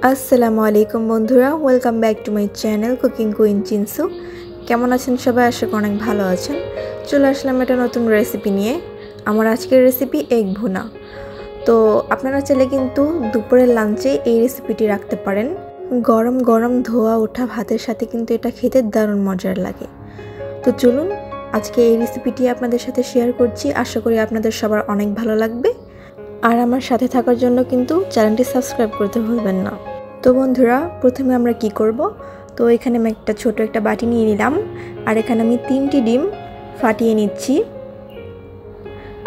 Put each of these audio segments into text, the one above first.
আসসালামু আলাইকুম বন্ধুরা, welcome back to my channel cooking queen Chinsu. কেমন আছেন সবাই? আশা করি অনেক ভালো আছেন। চলে আসলাম একটা নতুন রেসিপি নিয়ে। আমার আজকের রেসিপি এগ ভুনা। তো আপনারা চাইলে কিন্তু দুপুরের লাঞ্চে এই রেসিপিটি রাখতে পারেন। গরম গরম ধোয়া ওঠা ভাতের সাথে কিন্তু এটা খেতে দারুণ মজার লাগে। তো চলুন আজকে এই রেসিপিটি আপনাদের সাথে শেয়ার করছি। আশা করি আপনাদের সবার অনেক ভালো লাগবে। আর আমার সাথে থাকার জন্য কিন্তু চ্যানেলটি সাবস্ক্রাইব করতে ভুলবেন না। তো বন্ধুরা, প্রথমে আমরা কি করব? তো এখানে আমি একটা ছোট একটা বাটি নিয়ে নিলাম, আর এখানে আমি 3টি ডিম ফাটিয়ে নিচ্ছি।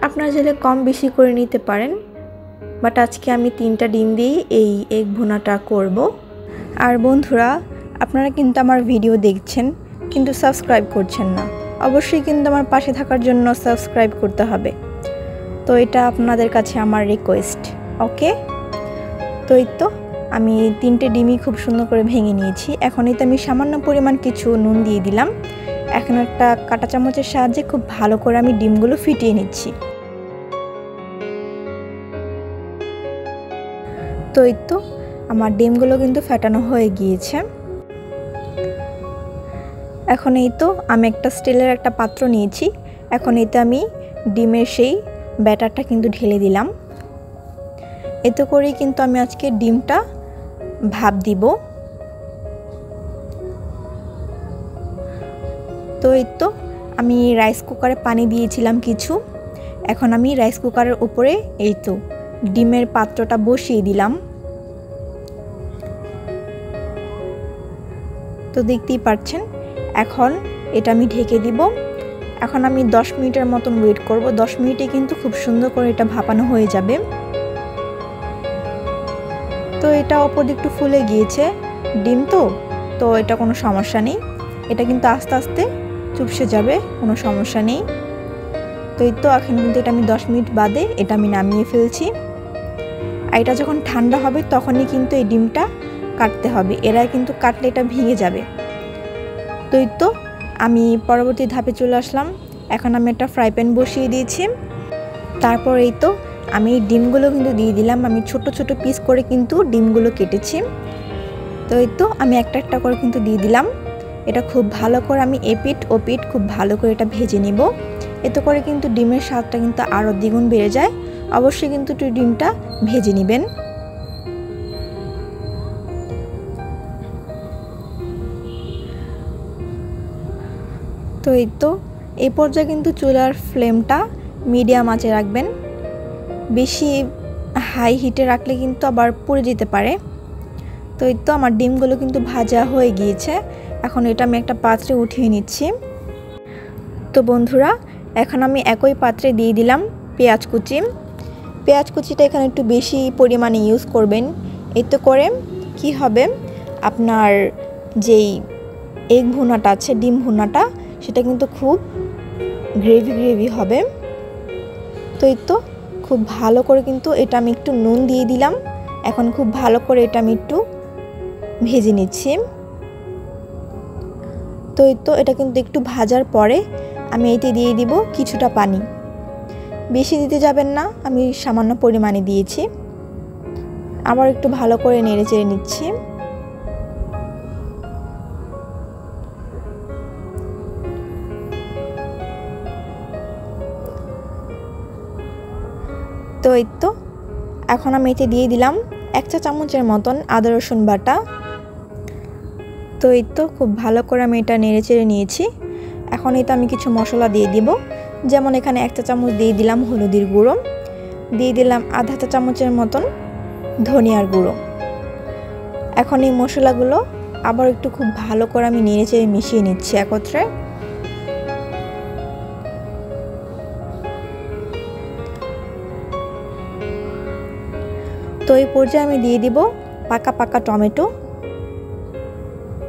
আপনারা চাইলে কম বেশি করে নিতে পারেন, বাট আজকে আমি 3টা ডিম দিয়ে এই এগ ভুনাটা করব। আর বন্ধুরা, আপনারা কিন্তু আমার ভিডিও দেখছেন কিন্তু সাবস্ক্রাইব করছেন না। অবশ্যই কিন্তু আমার পাশে থাকার জন্য সাবস্ক্রাইব করতে হবে। তো এটা আপনাদের কাছে আমার রিকোয়েস্ট। ওকে, তো এই তো আমি 3টে ডিমই খুব সুন্দর করে ভেঙে নিয়েছি। এখন এতে আমি সামান্য পরিমাণ কিছু নুন দিয়ে দিলাম। এখন একটা কাঁটা চামচের সাহায্যে খুব ভালো করে আমি ডিমগুলো ফিটিয়ে নিচ্ছি। তো এই তো আমার ডিমগুলো কিন্তু ফেটানো হয়ে গিয়েছে। এখন এই তো আমি একটা স্টিলের একটা পাত্র নিয়েছি। এখন এতে আমি ডিমের সেই ব্যাটারটা কিন্তু ঢেলে দিলাম। এতে করেই কিন্তু আমি আজকে ডিমটা ভাপ দিব। তো এই তো আমি রাইস কুকারে পানি দিয়েছিলাম কিছু। এখন আমি রাইস কুকারের উপরে এই তো ডিমের পাত্রটা বসিয়ে দিলাম। তো দেখতেই পাচ্ছেন, এখন এটা আমি ঢেকে দিব। এখন আমি 10 মিনিটের মতন ওয়েট করব। 10 মিনিটে কিন্তু খুব সুন্দর করে এটা ভাপানো হয়ে যাবে। তো এটা অপর দিকটু ফুলে গিয়েছে ডিম, তো এটা কোনো সমস্যা নেই। এটা কিন্তু আস্তে আস্তে চুপসে যাবে, কোনো সমস্যা নেই। তো এই তো এখন কিন্তু এটা আমি 10 মিনিট বাদে এটা আমি নামিয়ে ফেলছি। আর এটা যখন ঠান্ডা হবে তখনই কিন্তু এই ডিমটা কাটতে হবে, এরা কিন্তু কাটলে এটা ভেঙে যাবে। তো এই তো আমি পরবর্তী ধাপে চলে আসলাম। এখন আমি একটা ফ্রাই প্যান বসিয়ে দিয়েছি। তারপর এই তো আমি ডিমগুলো কিন্তু দিয়ে দিলাম। আমি ছোট ছোট পিস করে কিন্তু ডিমগুলো কেটেছি। তো এই তো আমি একটা একটা করে কিন্তু দিয়ে দিলাম। এটা খুব ভালো করে আমি এপিট ওপিট খুব ভালো করে এটা ভেজে নেব। এতে করে কিন্তু ডিমের স্বাদটা কিন্তু আরও দ্বিগুণ বেড়ে যায়। অবশ্যই কিন্তু একটু ডিমটা ভেজে নেবেন। তো এই তো এই পর্যায়ে কিন্তু চুলার ফ্লেমটা মিডিয়াম আঁচে রাখবেন। বেশি হাই হিটে রাখলে কিন্তু আবার পুড়ে যেতে পারে। তো এই তো আমার ডিমগুলো কিন্তু ভাজা হয়ে গিয়েছে। এখন এটা আমি একটা পাত্রে উঠিয়ে নিচ্ছি। তো বন্ধুরা, এখন আমি একই পাত্রে দিয়ে দিলাম পেঁয়াজ কুচি। পেঁয়াজ কুচিটা এখানে একটু বেশি পরিমাণে ইউজ করবেন। এতে করে কি হবে, আপনার যেই এগ ভুনাটা আছে, ডিম ভুনাটা, সেটা কিন্তু খুব গ্রেভি গ্রেভি হবে। তো এই তো খুব ভালো করে কিন্তু এটা আমি একটু নুন দিয়ে দিলাম। এখন খুব ভালো করে এটা আমি একটু ভেজে নিচ্ছি। তো এই তো এটা কিন্তু একটু ভাজার পরে আমি এতে দিয়ে দিব কিছুটা পানি। বেশি দিতে যাবেন না, আমি সামান্য পরিমাণে দিয়েছি। আবার একটু ভালো করে নেড়ে চেড়ে নিচ্ছি। তো এই তো এখন আমি এতে দিয়ে দিলাম 1 চা চামচের মতন আদা রসুন বাটা। তো এই তো খুব ভালো করে আমি এটা নেড়ে চেড়ে নিয়েছি। এখন এতে আমি কিছু মশলা দিয়ে দিব। যেমন এখানে 1 চা চামচ দিয়ে দিলাম হলুদের গুঁড়ো, দিয়ে দিলাম আধা চা চামচের মতন ধনিয়ার গুঁড়ো। এখন এই মশলাগুলো আবার একটু খুব ভালো করে আমি নেড়ে চেড়ে মিশিয়ে নিচ্ছি একত্রে। তো এই পর্যায়ে আমি দিয়ে দিব পাকা পাকা টমেটো।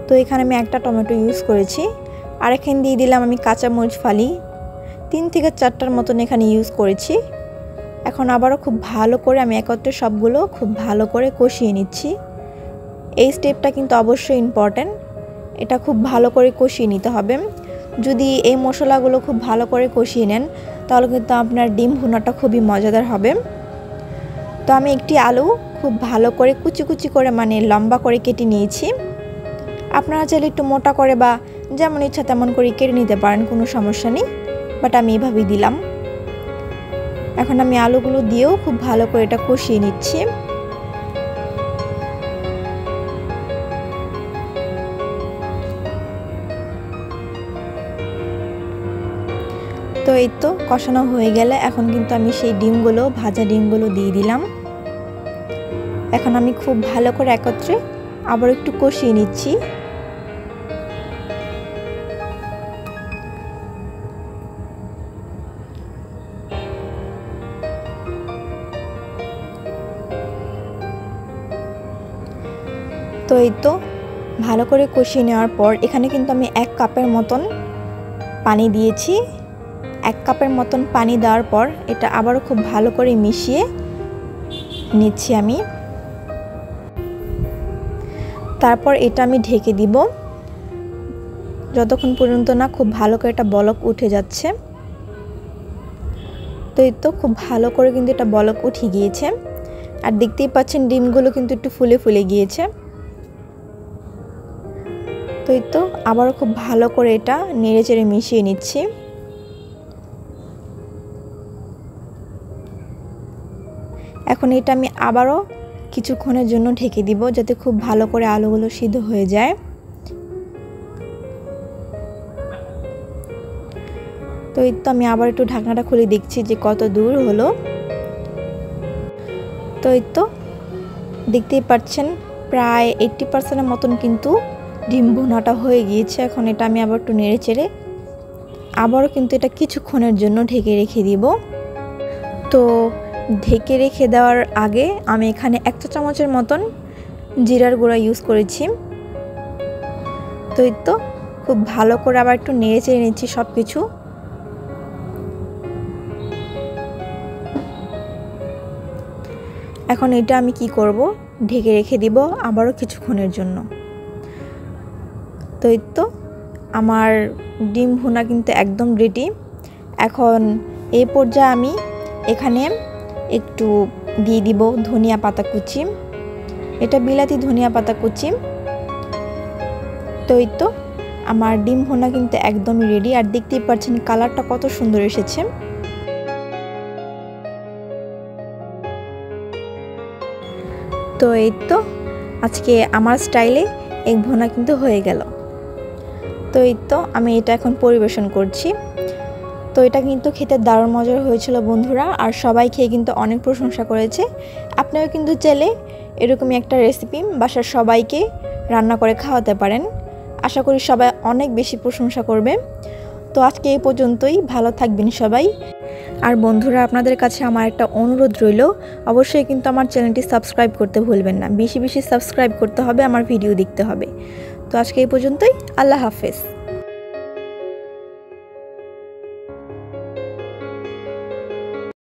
তো এখানে আমি একটা টমেটো ইউজ করেছি। আর এখানে দিয়ে দিলাম আমি কাঁচামরিচ ফালি 3 থেকে 4টার মতন এখানে ইউজ করেছি। এখন আবারও খুব ভালো করে আমি একত্রে সবগুলো খুব ভালো করে কষিয়ে নিচ্ছি। এই স্টেপটা কিন্তু অবশ্যই ইম্পর্ট্যান্ট, এটা খুব ভালো করে কষিয়ে নিতে হবে। যদি এই মশলাগুলো খুব ভালো করে কষিয়ে নেন তাহলে কিন্তু আপনার ডিম ভুনাটা খুবই মজাদার হবে। তো আমি একটি আলু খুব ভালো করে কুচি কুচি করে মানে লম্বা করে কেটে নিয়েছি। আপনারা চাইলে একটু মোটা করে বা যেমন ইচ্ছা তেমন করে কেটে নিতে পারেন, কোনো সমস্যা নেই, বাট আমি এভাবেই দিলাম। এখন আমি আলুগুলো দিয়েও খুব ভালো করে এটা কষিয়ে নিচ্ছি। তো এই তো কষানো হয়ে গেলে এখন কিন্তু আমি সেই ডিমগুলো, ভাজা ডিমগুলো দিয়ে দিলাম। এখন আমি খুব ভালো করে একত্রে আবার একটু কষিয়ে নিচ্ছি। তো এই তো ভালো করে কষিয়ে নেওয়ার পর এখানে কিন্তু আমি 1 কাপের মতন পানি দিয়েছি। 1 কাপের মতন পানি দেওয়ার পর এটা আবারও খুব ভালো করে মিশিয়ে নিচ্ছি আমি। তারপর এটা আমি ঢেকে দিব যতক্ষণ পর্যন্ত না খুব ভালো করে এটা বলক উঠে যাচ্ছে। তো এই তো খুব ভালো করে কিন্তু এটা বলক উঠে গিয়েছে, আর দেখতেই পাচ্ছেন ডিমগুলো কিন্তু একটু ফুলে ফুলে গিয়েছে। তো এই তো আবারও খুব ভালো করে এটা নেড়েচেড়ে মিশিয়ে নিচ্ছি। এখন এটা আমি আবারও কিছুক্ষণের জন্য ঢেকে দিব যাতে খুব ভালো করে আলুগুলো সিদ্ধ হয়ে যায়। তো এই তো আমি আবার একটু ঢাকনাটা খুলে দেখছি যে কত দূর হলো। তো এই তো দেখতেই পাচ্ছেন প্রায় 80% মতন কিন্তু ডিম ভুনাটা হয়ে গিয়েছে। এখন এটা আমি আবার একটু নেড়ে চেড়ে আবারও কিন্তু এটা কিছুক্ষণের জন্য ঢেকে রেখে দিব। তো ঢেকে রেখে দেওয়ার আগে আমি এখানে 1 চা চামচের মতন জিরার গুঁড়া ইউজ করেছি। তো এই তো খুব ভালো করে আবার একটু নেড়ে চেড়ে নিচ্ছি সব কিছু। এখন এটা আমি কি করব, ঢেকে রেখে দিব আবারও কিছুক্ষণের জন্য। তো এই তো আমার ডিম ভুনা কিন্তু একদম রেডি। এখন এই পর্যায়ে আমি এখানে একটু দিয়ে দিব ধনিয়া পাতা কুচি, এটা বিলাতি ধনিয়া পাতা কুচি। তো এই তো আমার ডিম ভুনা কিন্তু একদমই রেডি, আর দেখতেই পাচ্ছেন কালারটা কত সুন্দর এসেছে। তো এই তো আজকে আমার স্টাইলে এগ ভুনা কিন্তু হয়ে গেল। তো এই তো আমি এটা এখন পরিবেশন করছি। তো এটা কিন্তু খেতে দারুণ মজার হয়েছিল বন্ধুরা, আর সবাই খেয়ে কিন্তু অনেক প্রশংসা করেছে। আপনারা কিন্তু চাইলে এরকমই একটা রেসিপি বাসার সবাইকে রান্না করে খাওয়াতে পারেন। আশা করি সবাই অনেক বেশি প্রশংসা করবে। তো আজকে এই পর্যন্তই, ভালো থাকবেন সবাই। আর বন্ধুরা আপনাদের কাছে আমার একটা অনুরোধ রইল, অবশ্যই কিন্তু আমার চ্যানেলটি সাবস্ক্রাইব করতে ভুলবেন না। বেশি বেশি সাবস্ক্রাইব করতে হবে, আমার ভিডিও দেখতে হবে। তো আজকে এই পর্যন্তই, আল্লাহ হাফেজ।